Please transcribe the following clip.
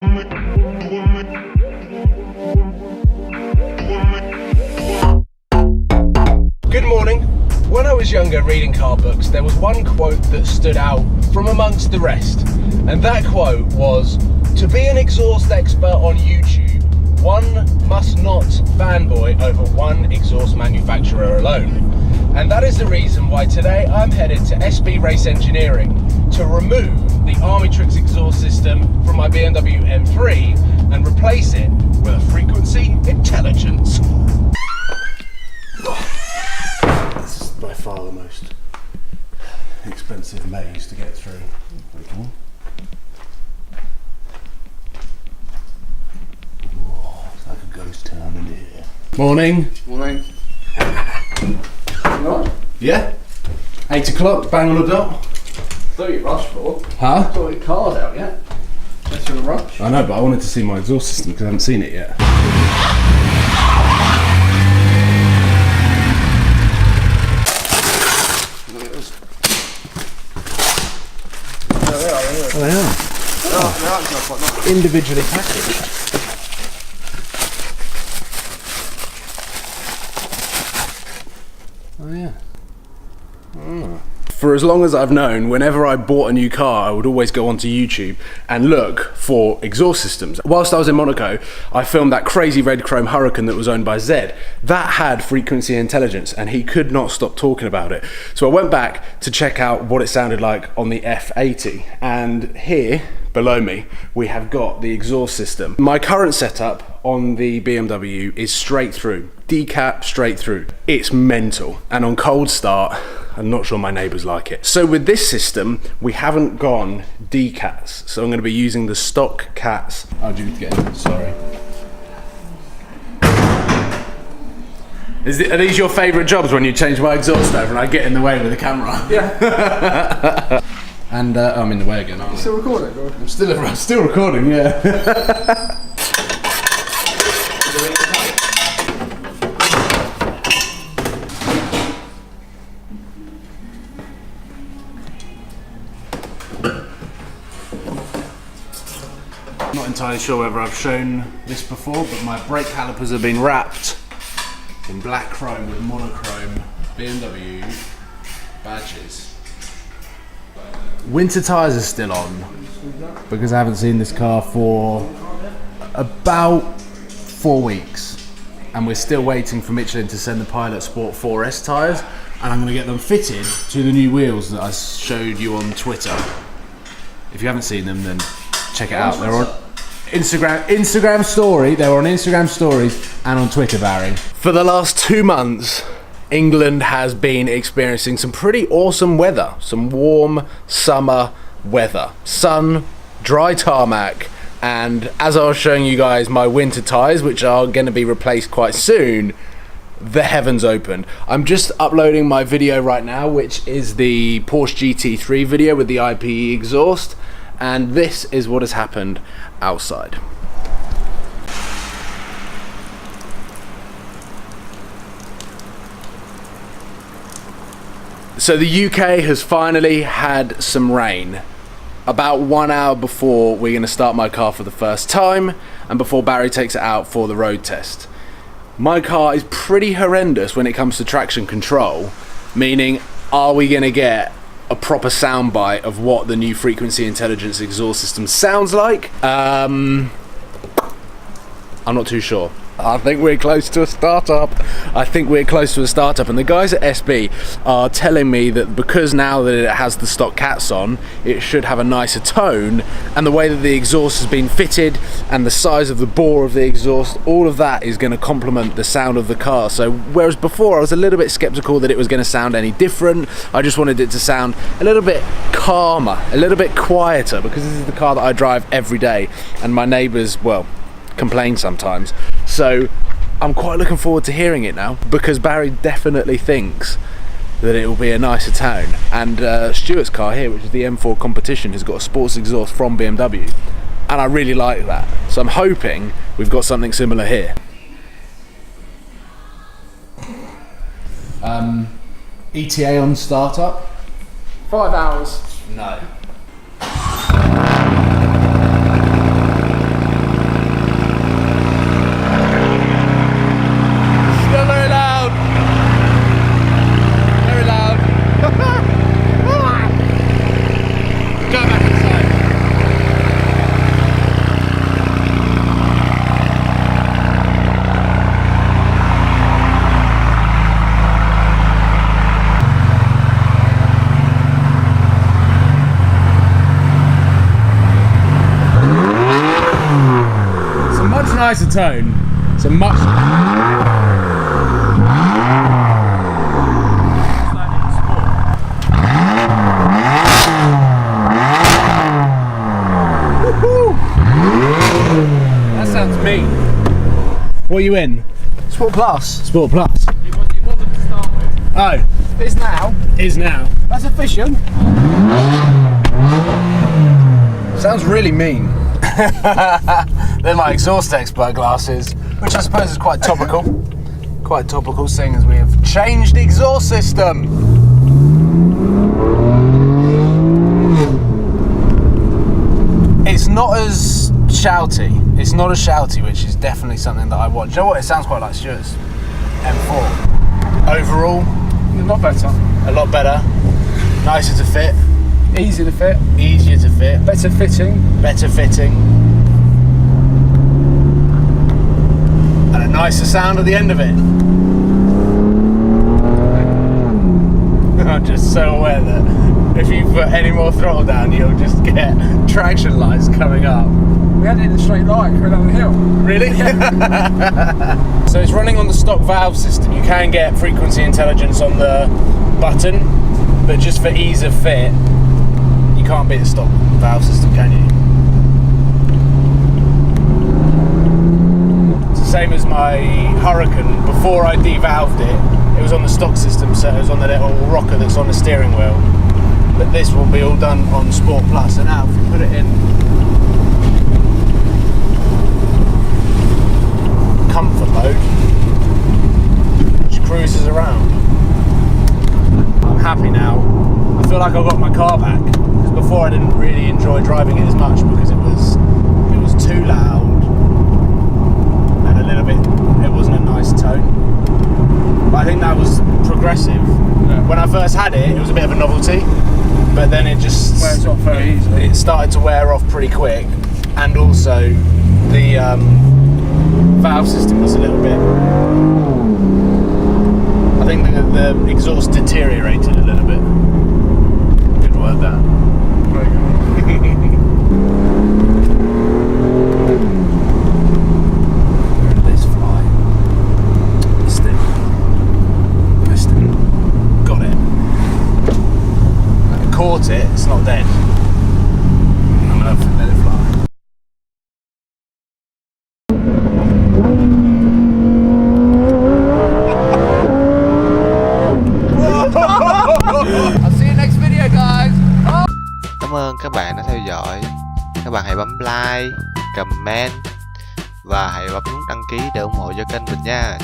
Good morning. When I was younger reading car books, there was one quote that stood out from amongst the rest. And that quote was, to be an exhaust expert on YouTube, one must not fanboy over one exhaust manufacturer alone. And that is the reason why today I'm headed to SB Race Engineering to remove the Armitrix exhaust system from my BMW M3 and replace it with a frequency intelligence. This is by far the most expensive maze to get through. Oh, it's like a ghost town in here. Morning. Morning. What? Yeah? 8 o'clock, bang on the dot. Thought you rushed for. Huh? Thought your car's out yet. Unless you're in a rush. I know, but I wanted to see my exhaust system because I haven't seen it yet. Oh, they are. Oh. Individually packaged. Oh yeah. Oh. For as long as I've known, whenever I bought a new car, I would always go onto YouTube and look for exhaust systems. Whilst I was in Monaco, I filmed that crazy red chrome Hurricane that was owned by Zed. That had frequency intelligence and he could not stop talking about it. So I went back to check out what it sounded like on the F80. And here, below me, we have got the exhaust system. My current setup on the BMW is straight through, decap straight through. It's mental. And on cold start, I'm not sure my neighbours like it. So with this system, we haven't gone decats. So I'm going to be using the stock cats. Oh, do you need to get in? Sorry. Are these your favourite jobs when you change my exhaust over and I get in the way with the camera? Yeah. And I'm in the way again, aren't I? Still recording, bro? I'm still recording, yeah. I'm not entirely sure whether I've shown this before, but my brake calipers have been wrapped in black chrome with monochrome BMW badges. Winter tyres are still on because I haven't seen this car for about 4 weeks and we're still waiting for Michelin to send the Pilot Sport 4S tyres, and I'm going to get them fitted to the new wheels that I showed you on Twitter. If you haven't seen them, then check it out. They're on Instagram story. They're on Instagram stories and on Twitter, Barry. For the last 2 months, England has been experiencing some pretty awesome weather, some warm summer weather, sun, dry tarmac, and as I was showing you guys my winter tyres, which are going to be replaced quite soon, the heavens opened. I'm just uploading my video right now, which is the Porsche GT3 video with the IPE exhaust, and this is what has happened outside. So the UK has finally had some rain. About 1 hour before we're going to start my car for the first time and before Barry takes it out for the road test. My car is pretty horrendous when it comes to traction control, meaning are we going to get a proper soundbite of what the new frequency intelligence exhaust system sounds like? I'm not too sure. I think we're close to a startup. And the guys at SB are telling me that because now that it has the stock cats on, it should have a nicer tone, and the way that the exhaust has been fitted and the size of the bore of the exhaust, all of that is going to complement the sound of the car. So whereas before I was a little bit skeptical that it was going to sound any different, I just wanted it to sound a little bit calmer, a little bit quieter, because this is the car that I drive every day and my neighbours, well, complain sometimes. So I'm quite looking forward to hearing it now, because Barry definitely thinks that it will be a nicer tone. And Stuart's car here, which is the M4 Competition, has got a sports exhaust from BMW, and I really like that. So I'm hoping we've got something similar here. ETA on startup? 5 hours. No. nicer tone. It's a much... That sounds mean. What are you in? Sport Plus. Sport Plus. It wasn't to start with. Oh, It's now. is now. That's efficient. Sounds really mean. They're my exhaust expert glasses, which I suppose is quite topical. Quite topical, seeing as we have changed the exhaust system. It's not as shouty. It's not as shouty, which is definitely something that I want. Do you know what? It sounds quite like Stuart's M4. Overall, A lot better. a lot better. Nicer to fit. Easy to fit. Easier to fit. Better fitting. Better fitting. And a nicer sound at the end of it. I'm just so aware that if you put any more throttle down, you'll just get traction lights coming up. We had it in a straight line coming down the hill. Really? So it's running on the stock valve system. You can get frequency intelligence on the button, but just for ease of fit, you can't beat the stock valve system, can you? It's the same as my Hurricane. Before I devalved it, it was on the stock system, so it was on the little rocker that's on the steering wheel. But this will be all done on Sport Plus, and now if you put it in comfort mode, which cruises around. I'm happy now. I feel like I got my car back, because before I didn't really enjoy driving it as much because it was too loud and a little bit, it wasn't a nice tone. But I think that was progressive. Yeah. When I first had it, it was a bit of a novelty, but then it just Wears off very easily. It started to wear off pretty quick, and also the valve system was a little bit. I think the exhaust deteriorated a little bit. Good word that. Very good. Where did this fly? Ystem. Got it. I caught it. It's not dead. I'm gonna have to let it fly. I'll see you next video, guys. Cảm ơn các bạn đã theo dõi. Các bạn hãy bấm like, comment và hãy bấm nút đăng ký để ủng hộ cho kênh mình nha.